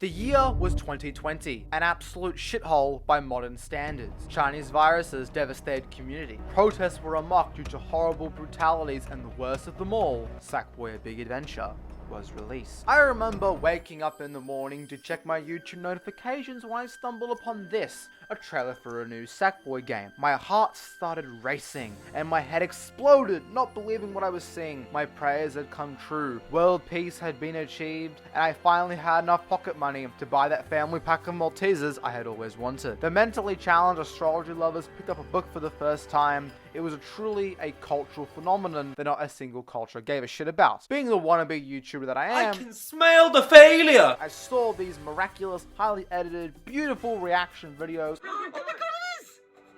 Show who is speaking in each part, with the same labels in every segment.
Speaker 1: The year was 2020, an absolute shithole by modern standards. Chinese viruses devastated community. Protests were amok due to horrible brutalities, and the worst of them all, Sackboy: A Big Adventure was released. I remember waking up in the morning to check my YouTube notifications when I stumbled upon this, a trailer for a new Sackboy game. My heart started racing, and my head exploded, not believing what I was seeing. My prayers had come true. World peace had been achieved, and I finally had enough pocket money to buy that family pack of Maltesers I had always wanted. The mentally challenged astrology lovers picked up a book for the first time. It was truly a cultural phenomenon that not a single culture gave a shit about. Being the wannabe YouTuber that I am,
Speaker 2: I can smell the failure!
Speaker 1: I saw these miraculous, highly edited, beautiful reaction videos.
Speaker 3: Oh my god,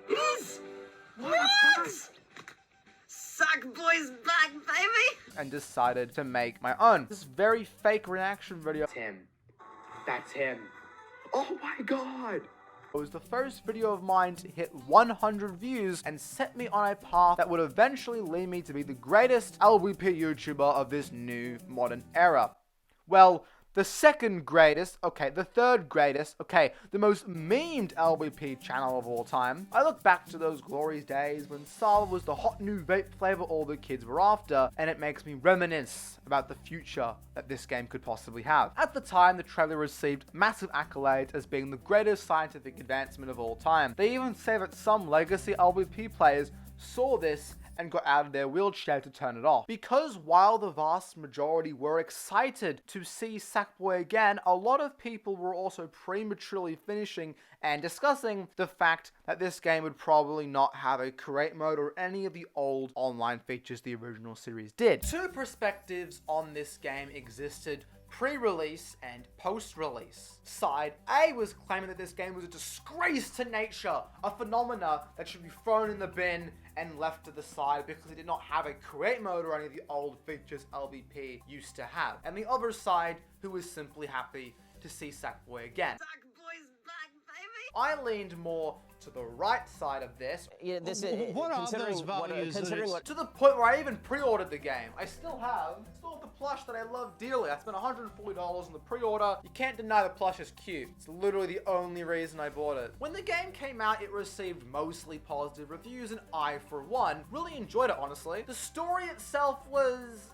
Speaker 3: it is! What? Sackboy's back, baby!
Speaker 1: And decided to make my own. This very fake reaction video.
Speaker 4: That's him. That's him. Oh my god!
Speaker 1: It was the first video of mine to hit 100 views and set me on a path that would eventually lead me to be the greatest LVP YouTuber of this new modern era. Well, the second greatest, okay, the third greatest, okay, the most memed LVP channel of all time. I look back to those glorious days when Sava was the hot new vape flavor all the kids were after, and it makes me reminisce about the future that this game could possibly have. At the time, the trailer received massive accolades as being the greatest scientific advancement of all time. They even say that some legacy LVP players saw this and got out of their wheelchair to turn it off. Because while the vast majority were excited to see Sackboy again, a lot of people were also prematurely finishing and discussing the fact that this game would probably not have a create mode or any of the old online features the original series did. Two perspectives on this game existed pre-release and post-release. Side A was claiming that this game was a disgrace to nature, a phenomena that should be thrown in the bin and left to the side because it did not have a create mode or any of the old features LVP used to have. And the other side, who was simply happy to see Sackboy again.
Speaker 3: Sackboy's back, baby!
Speaker 1: I leaned more to the right side of this.
Speaker 5: Yeah, this
Speaker 6: What are those values?
Speaker 1: To the point where I even pre-ordered the game. I still have the plush that I love dearly. I spent $140 on the pre-order. You can't deny the plush is cute. It's literally the only reason I bought it. When the game came out, it received mostly positive reviews, and I, for one, really enjoyed it, honestly. The story itself was...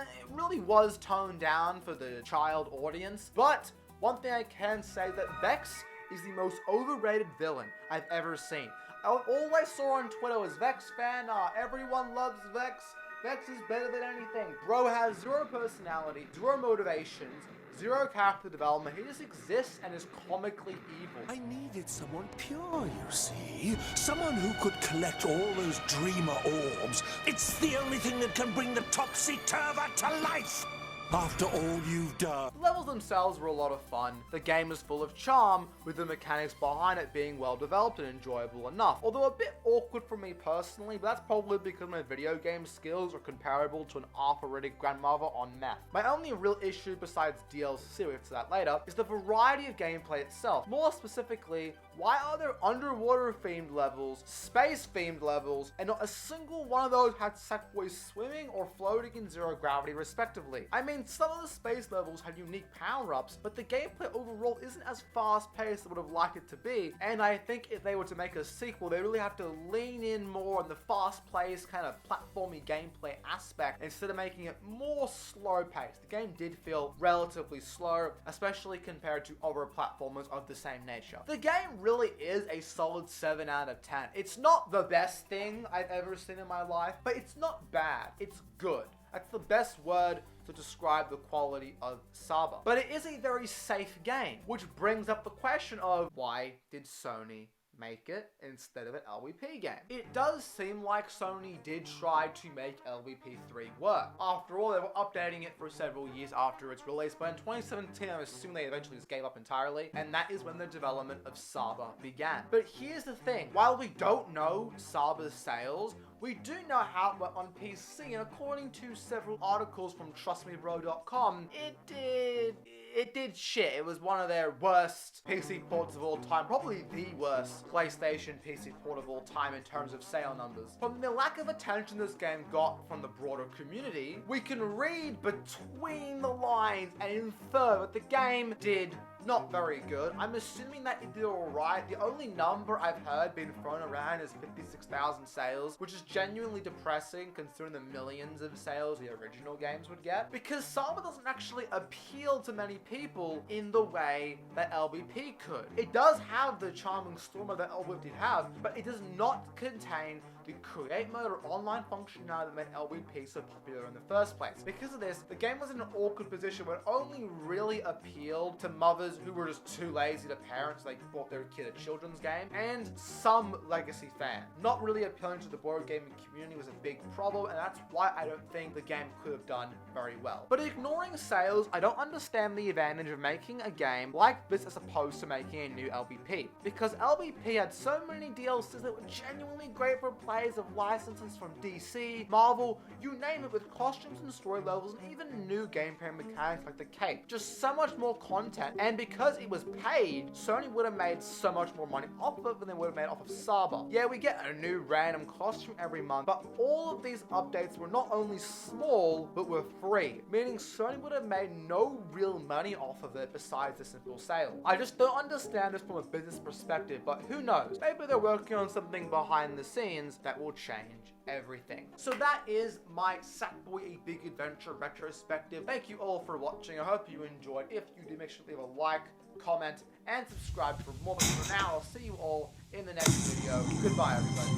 Speaker 1: it really was toned down for the child audience, but one thing I can say is that Vex is the most overrated villain I've ever seen. All I saw on Twitter was Vex fan, everyone loves Vex. Vex is better than anything. Bro has zero personality, zero motivations, zero character development. He just exists and is comically evil.
Speaker 7: I needed someone pure, you see. Someone who could collect all those dreamer orbs. It's the only thing that can bring the topsy-turvy to life. After all you've done.
Speaker 1: The levels themselves were a lot of fun. The game is full of charm, with the mechanics behind it being well developed and enjoyable enough. Although a bit awkward for me personally, but that's probably because my video game skills are comparable to an arthritic grandmother on meth. My only real issue besides DLC, we'll get to that later, is the variety of gameplay itself. More specifically, why are there underwater themed levels, space themed levels, and not a single one of those had Sackboy swimming or floating in zero gravity respectively? I mean, some of the space levels have unique power-ups, but the gameplay overall isn't as fast-paced as I would have liked it to be, and I think if they were to make a sequel, they really have to lean in more on the fast-paced kind of platformy gameplay aspect instead of making it more slow-paced. The game did feel relatively slow, especially compared to other platformers of the same nature. The game really is a solid 7 out of 10. It's not the best thing I've ever seen in my life, but it's not bad. It's good. That's the best word to describe the quality of Saba. But it is a very safe game, which brings up the question of why did Sony make it instead of an LVP game? It does seem like Sony did try to make LVP 3 work. After all, they were updating it for several years after its release, but in 2017, I'm assuming they eventually just gave up entirely, and that is when the development of Saba began. But here's the thing, while we don't know Saba's sales, we do know how it went on PC, and according to several articles from TrustMeBro.com, it did it did shit. It was one of their worst PC ports of all time, probably the worst PlayStation PC port of all time in terms of sale numbers. From the lack of attention this game got from the broader community, we can read between the lines and infer that the game did not very good. I'm assuming that it did alright. The only number I've heard being thrown around is 56,000 sales, which is genuinely depressing considering the millions of sales the original games would get, because Saba doesn't actually appeal to many people in the way that LBP could. It does have the charming story mode that LBP did have, but it does not contain the create mode or online functionality that made LBP so popular in the first place. Because of this, the game was in an awkward position where it only really appealed to mothers who were just too lazy to parent, so they bought their kid a children's game, and some legacy fan. Not really appealing to the board gaming community was a big problem, and that's why I don't think the game could have done very well. But ignoring sales, I don't understand the advantage of making a game like this as opposed to making a new LBP. Because LBP had so many DLCs that were genuinely great for players of licenses from DC, Marvel, you name it, with costumes and story levels and even new gameplay mechanics like the cape. Just so much more content, and because it was paid, Sony would have made so much more money off of it than they would have made off of Saba. Yeah, we get a new random costume every month, but all of these updates were not only small, but were free, meaning Sony would have made no real money off of it besides the simple sale. I just don't understand this from a business perspective, but who knows? Maybe they're working on something behind the scenes that will change everything. So that is my Sackboy A Big Adventure retrospective. Thank you all for watching. I hope you enjoyed. If you did, make sure to leave a like, comment, and subscribe for more. But for now, I'll see you all in the next video. Goodbye, everybody.